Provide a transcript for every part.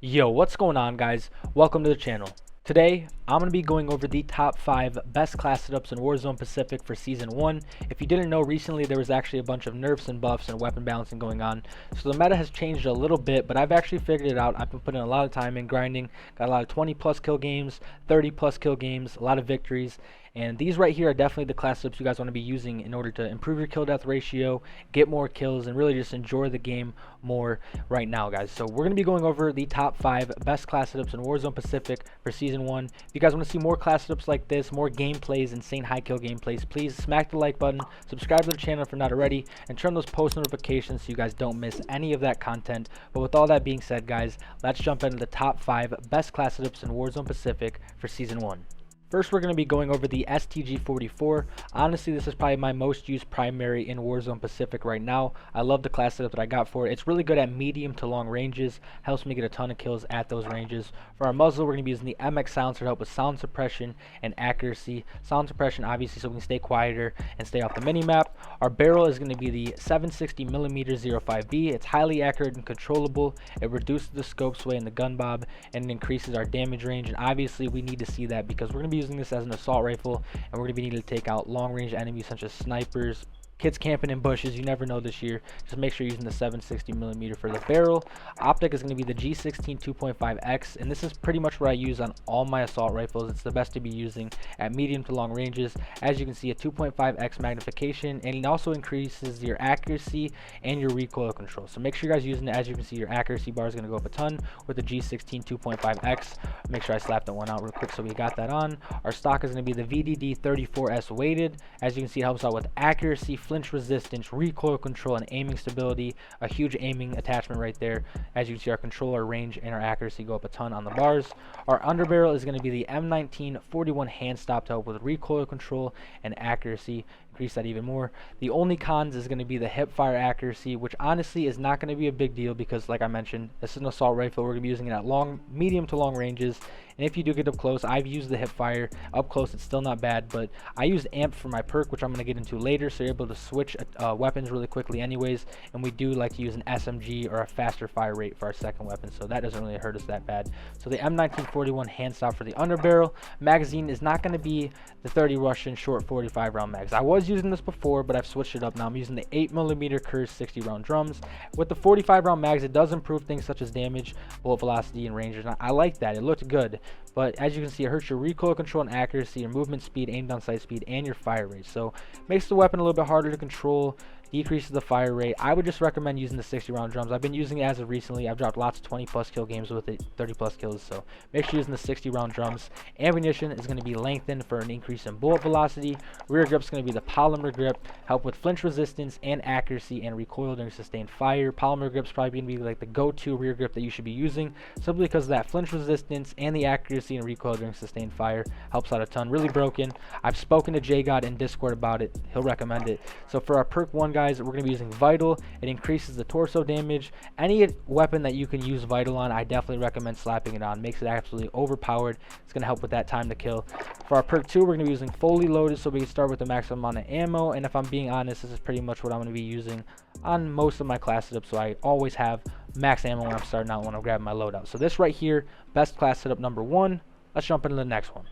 Yo, what's going on, guys? Welcome to the channel. Today, I'm going to be going over the top 5 best class setups in Warzone Pacific for Season 1. If you didn't know, recently there was actually a bunch of nerfs and buffs and weapon balancing going on. So the meta has changed a little bit, but I've actually figured it out. I've been putting a lot of time in grinding, got a lot of 20 plus kill games, 30 plus kill games, a lot of victories. And these right here are definitely the class setups you guys want to be using in order to improve your kill death ratio, get more kills, and really just enjoy the game more right now, guys. So we're going to be going over the top 5 best class setups in Warzone Pacific for Season 1. If you guys want to see more class setups like this, more gameplays, insane high kill gameplays, please smack the like button, subscribe to the channel if you're not already, and turn those post notifications so you guys don't miss any of that content. But with all that being said, guys, let's jump into the top 5 best class setups in Warzone Pacific for Season 1. First, we're going to be going over the STG-44. Honestly, this is probably my most used primary in Warzone Pacific right now. I love the class setup that I got for it. It's really good at medium to long ranges. Helps me get a ton of kills at those ranges. For our muzzle, we're going to be using the MX silencer to help with sound suppression and accuracy. Sound suppression, obviously, so we can stay quieter and stay off the mini-map. Our barrel is going to be the 760mm 05B. It's highly accurate and controllable. It reduces the scope sway in the gun bob, and it increases our damage range. And obviously, we need to see that because we're going to be using this as an assault rifle, and we're going to be needing to take out long range enemies such as snipers, kids camping in bushes. You never know this year. Just make sure you're using the 760mm for the barrel. Optic is going to be the G16 2.5X, and this is pretty much what I use on all my assault rifles. It's the best to be using at medium to long ranges. As you can see, a 2.5X magnification, and it also increases your accuracy and your recoil control. So make sure you guys are using it. As you can see, your accuracy bar is going to go up a ton with the G16 2.5X. Make sure I slap that one out real quick so we got that on. Our stock is going to be the VDD 34S weighted. As you can see, it helps out with accuracy, flinch resistance, recoil control, and aiming stability. A huge aiming attachment right there. As you can see, our controller range and our accuracy go up a ton on the bars. Our underbarrel is going to be the M19 41 hand stop to help with recoil control and accuracy. Increase that even more. The only cons is going to be the hip fire accuracy, which honestly is not going to be a big deal because, like I mentioned, this is an assault rifle. We're going to be using it at medium to long ranges. And if you do get up close, I've used the hip fire up close. It's still not bad, but I used amp for my perk, which I'm going to get into later, so you're able to switch weapons really quickly anyways. And we do like to use an SMG or a faster fire rate for our second weapon, so that doesn't really hurt us that bad. So the M1941 hand stop for the underbarrel. Magazine is not going to be the 30 Russian short 45 round mags. I was using this before, but I've switched it up now. I'm using the 8mm Kurz 60 round drums. With the 45 round mags, it does improve things such as damage, bullet velocity, and range. And I like that. It looked good. But as you can see, it hurts your recoil control and accuracy, your movement speed, aim down sight speed, and your fire rate. So makes the weapon a little bit harder to control, decreases the fire rate. I would just recommend using the 60 round drums. I've been using it as of recently. I've dropped lots of 20 plus kill games with it, 30 plus kills. So make sure you're using the 60 round drums. Ammunition is going to be lengthened for an increase in bullet velocity. Rear grip is going to be the polymer grip, help with flinch resistance and accuracy and recoil during sustained fire. Polymer grip is probably going to be like the go-to rear grip that you should be using, simply because of that flinch resistance and the accuracy and recoil during sustained fire. Helps out a ton. Really broken. I've spoken to JGod in Discord about it. He'll recommend it. So for our perk 1, guys, we're going to be using Vital. It increases the torso damage. Any weapon that you can use Vital on, I definitely recommend slapping it on. Makes it absolutely overpowered. It's going to help with that time to kill. For our perk 2, we're going to be using Fully Loaded, so we can start with the maximum amount of ammo. And if I'm being honest, this is pretty much what I'm going to be using on most of my class setups. So I always have max ammo when I'm starting out, when I'm grabbing my loadout. So this right here, best class setup number 1. Let's jump into the next one.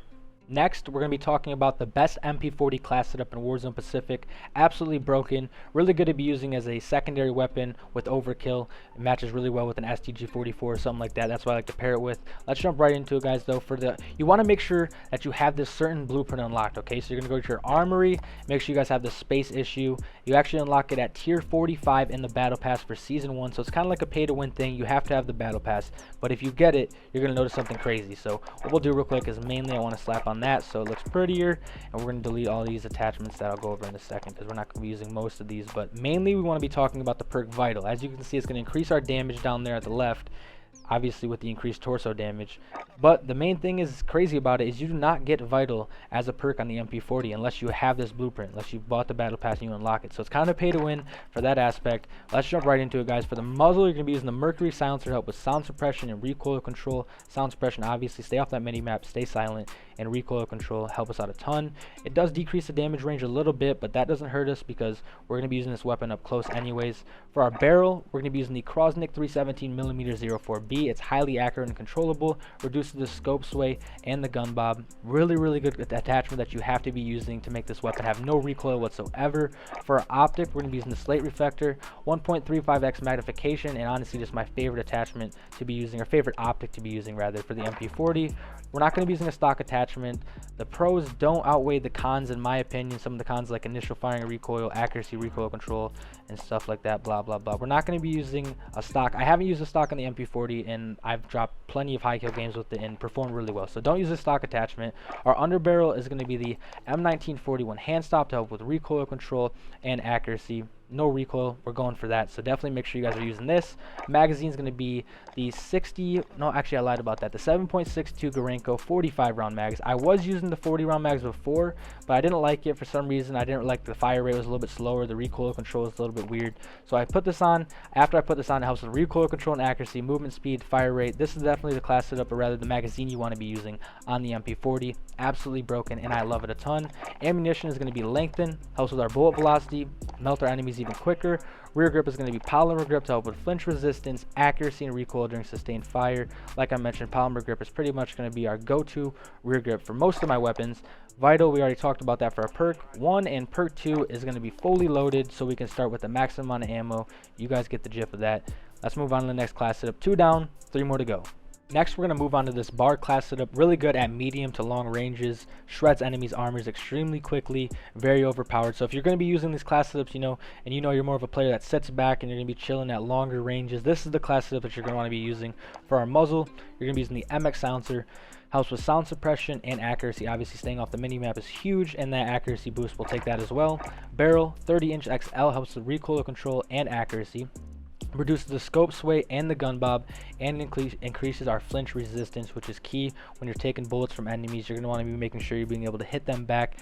Next, we're going to be talking about the best MP40 class setup in Warzone Pacific. Absolutely broken. Really good to be using as a secondary weapon with overkill. It matches really well with an STG-44 or something like that. That's what I like to pair it with. Let's jump right into it, guys, though. You want to make sure that you have this certain blueprint unlocked, okay? So you're going to go to your armory. Make sure you guys have the space issue. You actually unlock it at tier 45 in the battle pass for season 1. So it's kind of like a pay-to-win thing. You have to have the battle pass. But if you get it, you're going to notice something crazy. So what we'll do real quick is mainly I want to slap on that so it looks prettier, and we're going to delete all these attachments that I'll go over in a second because we're not going to be using most of these. But mainly we want to be talking about the perk Vital. As you can see, it's going to increase our damage down there at the left, obviously with the increased torso damage. But the main thing is crazy about it is you do not get Vital as a perk on the MP40 unless you have this blueprint, unless you bought the battle pass and you unlock it. So it's kind of pay to win for that aspect. Let's jump right into it, guys. For the muzzle, you're going to be using the Mercury silencer to help with sound suppression and recoil control. Sound suppression, obviously, stay off that mini map, stay silent, and recoil control help us out a ton. It does decrease the damage range a little bit, but that doesn't hurt us because we're going to be using this weapon up close anyways. For our barrel, we're going to be using the Krosnick 317mm 04B. It's highly accurate and controllable, reduces the scope sway and the gun bob. Really good attachment that you have to be using to make this weapon have no recoil whatsoever. For our optic, we're going to be using the slate reflector, 1.35x magnification, and honestly just my favorite attachment to be using, or favorite optic to be using rather, for the MP40. We're not going to be using a stock attachment. The pros don't outweigh the cons in my opinion. Some of the cons like initial firing recoil, accuracy, recoil control, and stuff like that, blah blah blah. We're not going to be using a stock. I haven't used a stock on the MP40 and I've dropped plenty of high kill games with it and performed really well, so don't use a stock attachment. Our underbarrel is going to be the M1941 hand stop to help with recoil control and accuracy. No recoil, we're going for that, so definitely make sure you guys are using this. Magazine is going to be the 7.62 Gorenko 45 round mags. I was using the 40 round mags before, but I didn't like it for some reason. I didn't like the fire rate was a little bit slower, the recoil control was a little bit weird, so I put this on. After I put this on, it helps with recoil control and accuracy, movement speed, fire rate. This is definitely the class setup, or rather the magazine you want to be using on the MP40. Absolutely broken, and I love it a ton. Ammunition is going to be lengthened, helps with our bullet velocity, melt our enemies even quicker. Rear grip is going to be polymer grip to help with flinch resistance, accuracy, and recoil during sustained fire. Like I mentioned, polymer grip is pretty much going to be our go-to rear grip for most of my weapons. Vital, we already talked about that for our perk 1, and perk 2 is going to be fully loaded, so we can start with the maximum amount of ammo. You guys get the gist of that. Let's move on to the next class setup. 2 down, 3 more to go. Next, we're going to move on to this bar class setup. Really good at medium to long ranges, shreds enemies' armors extremely quickly, very overpowered. So if you're going to be using these class setups, and you're more of a player that sits back and you're going to be chilling at longer ranges, this is the class setup that you're going to want to be using. For our muzzle, you're going to be using the MX Silencer. Helps with sound suppression and accuracy. Obviously staying off the mini-map is huge, and that accuracy boost will take that as well. Barrel, 30-inch XL, helps with recoil control and accuracy. Reduces the scope sway and the gun bob, and increases our flinch resistance, which is key when you're taking bullets from enemies. You're going to want to be making sure you're being able to hit them back.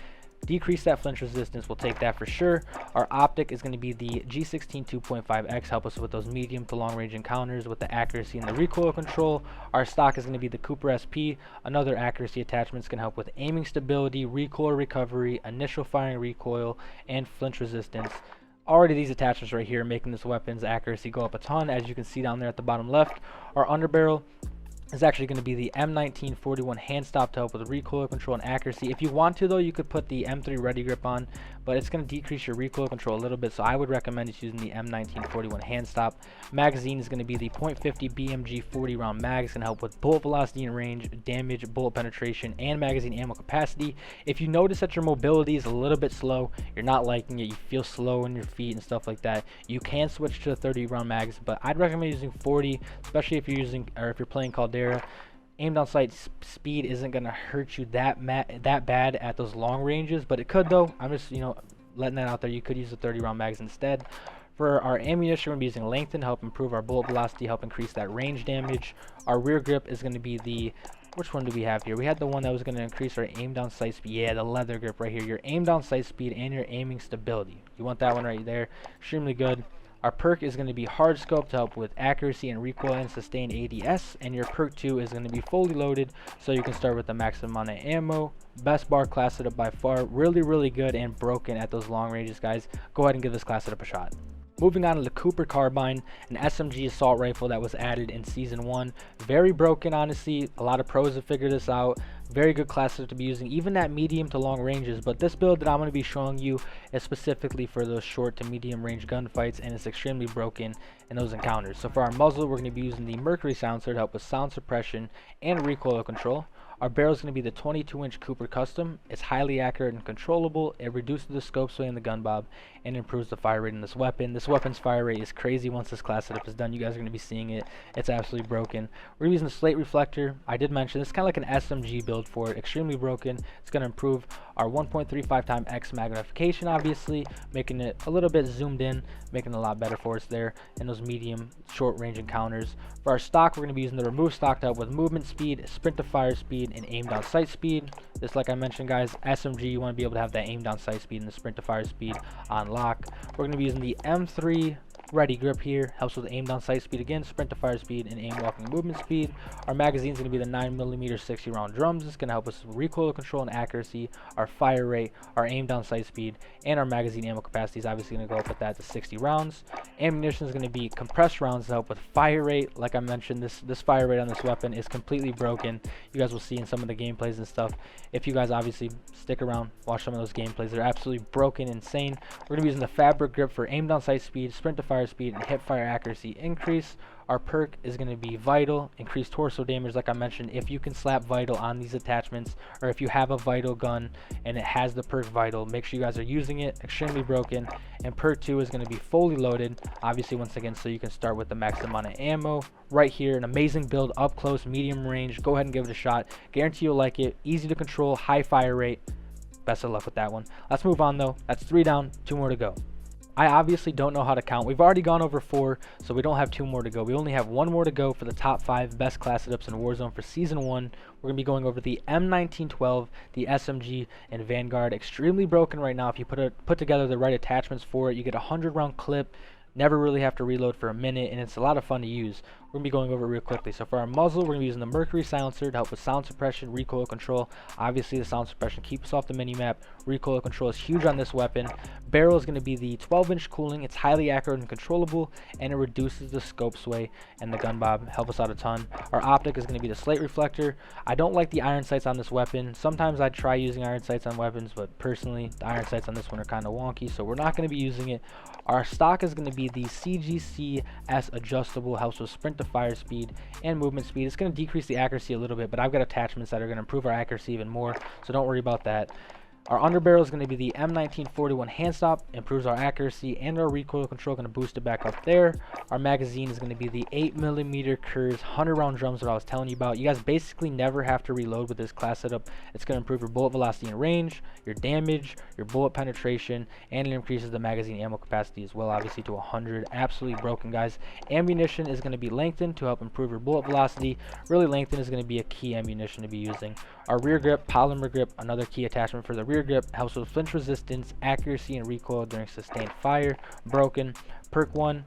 Decrease that flinch resistance, we'll take that for sure. Our optic is going to be the G16 2.5x, help us with those medium to long range encounters with the accuracy and the recoil control. Our stock is going to be the Cooper SP. Another accuracy attachment is going to help with aiming stability, recoil recovery, initial firing recoil, and flinch resistance. Already these attachments right here making this weapon's accuracy go up a ton, as you can see down there at the bottom left. Our underbarrel is actually going to be the M1941 hand stop to help with recoil control and accuracy. If you want to though, you could put the M3 ready grip on, but it's going to decrease your recoil control a little bit, so I would recommend just using the M1941 hand stop. Magazine is going to be the .50 BMG 40 round mag. It's going to help with bullet velocity and range, damage, bullet penetration, and magazine ammo capacity. If you notice that your mobility is a little bit slow, you're not liking it, you feel slow in your feet and stuff like that, you can switch to the 30 round mags, but I'd recommend using 40, especially if you're playing Caldera. Aim down sight speed isn't going to hurt you that bad at those long ranges, but it could though. I'm just letting that out there. You could use the 30 round mags instead. For our ammunition, we're going to be using lengthen to help improve our bullet velocity, help increase that range damage. Our rear grip is going to be the, which one do we have here? We had the one that was going to increase our aim down sight speed. Yeah, the leather grip right here. Your aim down sight speed and your aiming stability. You want that one right there. Extremely good. Our perk is going to be hard scope to help with accuracy and recoil and sustained ADS, and your perk 2 is going to be fully loaded, so you can start with the maximum amount of ammo. Best bar class setup by far. Really good and broken at those long ranges, guys. Go ahead and give this class setup a shot. Moving on to the Cooper Carbine, an SMG assault rifle that was added in Season 1. Very broken, honestly. A lot of pros have figured this out. Very good class setup to be using, even at medium to long ranges. But this build that I'm going to be showing you is specifically for those short to medium range gunfights, and it's extremely broken in those encounters. So for our muzzle, we're going to be using the Mercury Silencer to help with sound suppression and recoil control. Our barrel is going to be the 22-inch Cooper Custom. It's highly accurate and controllable. It reduces the scope sway and the gun bob, and improves the fire rate in this weapon. This weapon's fire rate is crazy once this class setup is done. You guys are going to be seeing it. It's absolutely broken. We're using the slate reflector. I did mention it's kind of like an SMG build for it. Extremely broken. It's going to improve our 1.35 times X magnification, obviously, making it a little bit zoomed in, making it a lot better for us there in those medium short range encounters. For our stock, we're going to be using the remove stock to help with movement speed, sprint to fire speed, and aim down sight speed. This, like I mentioned, guys, SMG, you want to be able to have that aim down sight speed and the sprint to fire speed on lock. We're going to be using the M3 Ready grip here helps with aim down sight speed again, sprint to fire speed, and aim walking movement speed. Our magazine is going to be the 9mm 60 round drums. It's going to help us with recoil control and accuracy. Our fire rate, our aim down sight speed, and our magazine ammo capacity is obviously going to go up with that to 60 rounds. Ammunition is going to be compressed rounds to help with fire rate. Like I mentioned, this fire rate on this weapon is completely broken. You guys will see in some of the gameplays and stuff. If you guys obviously stick around, watch some of those gameplays, they're absolutely broken, insane. We're going to be using the fabric grip for aim down sight speed, sprint to fire speed, and hip fire accuracy increase. Our perk is going to be vital, increased torso damage. Like I mentioned, if you can slap vital on these attachments, or if you have a vital gun and it has the perk vital, make sure you guys are using it. Extremely broken. And perk 2 is going to be fully loaded, obviously, once again, so you can start with the max amount of ammo. Right here, an amazing build, up close, medium range. Go ahead and give it a shot. Guarantee you'll like it. Easy to control, high fire rate. Best of luck with that one. Let's move on though. That's 3 down, 2 more to go. I obviously don't know how to count. We've already gone over 4, so we don't have 2 more to go. We only have 1 more to go for the top 5 best class setups in Warzone for Season 1. We're going to be going over the M1912, the SMG, and Vanguard. Extremely broken right now. If you put together the right attachments for it, you get a 100-round clip. Never really have to reload for a minute, and it's a lot of fun to use. We're going to be going over it real quickly. So for our muzzle, we're going to be using the Mercury silencer to help with sound suppression, recoil control. Obviously, the sound suppression keeps off the minimap. Recoil control is huge on this weapon. Barrel is going to be the 12-inch cooling. It's highly accurate and controllable, and it reduces the scope sway, and the gun bob help us out a ton. Our optic is going to be the slate reflector. I don't like the iron sights on this weapon. Sometimes I try using iron sights on weapons, but personally, the iron sights on this one are kind of wonky, so we're not going to be using it. Our stock is going to be the CGC-S adjustable, helps with sprint to fire speed and movement speed. It's going to decrease the accuracy a little bit, but I've got attachments that are going to improve our accuracy even more, so don't worry about that. Our underbarrel is going to be the M1941 hand stop, improves our accuracy, and our recoil control, going to boost it back up there. Our magazine is going to be the 8mm Kurz 100-round drums that I was telling you about. You guys basically never have to reload with this class setup. It's going to improve your bullet velocity and range, your damage, your bullet penetration, and it increases the magazine ammo capacity as well, obviously to 100. Absolutely broken, guys. Ammunition is going to be lengthened to help improve your bullet velocity. Really, lengthen is going to be a key ammunition to be using. Our rear grip, polymer grip, another key attachment for the rear grip, helps with flinch resistance, accuracy, and recoil during sustained fire. Broken. Perk 1,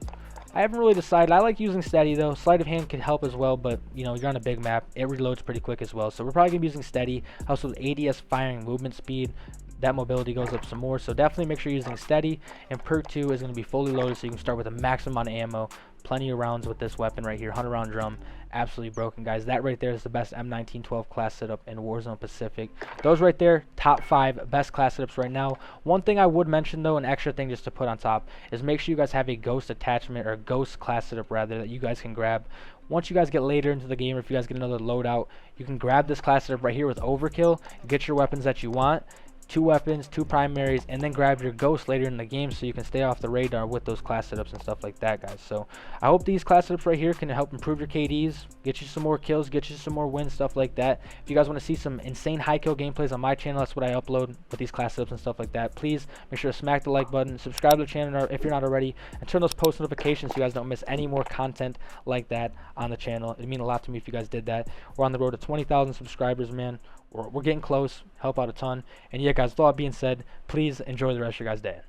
I haven't really decided. I like using steady though. Sleight of hand can help as well, but you know, you're on a big map, it reloads pretty quick as well, so we're probably gonna be using steady. Helps with ADS firing movement speed. That mobility goes up some more, so definitely make sure you're using steady. And perk 2 is going to be fully loaded, so you can start with a maximum amount of ammo. Plenty of rounds with this weapon right here, 100-round drum. Absolutely broken, guys. That right there is the best M1912 class setup in Warzone Pacific. Those right there, top 5 best class setups right now. One thing I would mention though, an extra thing just to put on top, is make sure you guys have a ghost attachment, or ghost class setup rather, that you guys can grab. Once you guys get later into the game, or if you guys get another loadout, you can grab this class setup right here with overkill, get your weapons that you want. 2 weapons, 2 primaries, and then grab your ghost later in the game so you can stay off the radar with those class setups and stuff like that, guys. So I hope these class setups right here can help improve your KDs, get you some more kills, get you some more wins, stuff like that. If you guys want to see some insane high kill gameplays on my channel, that's what I upload with these class setups and stuff like that. Please make sure to smack the like button, subscribe to the channel if you're not already, and turn those post notifications so you guys don't miss any more content like that on the channel. It'd mean a lot to me if you guys did that. We're on the road to 20,000 subscribers, man. We're getting close. Help out a ton. And yeah, guys, with all that being said, please enjoy the rest of your guys' day.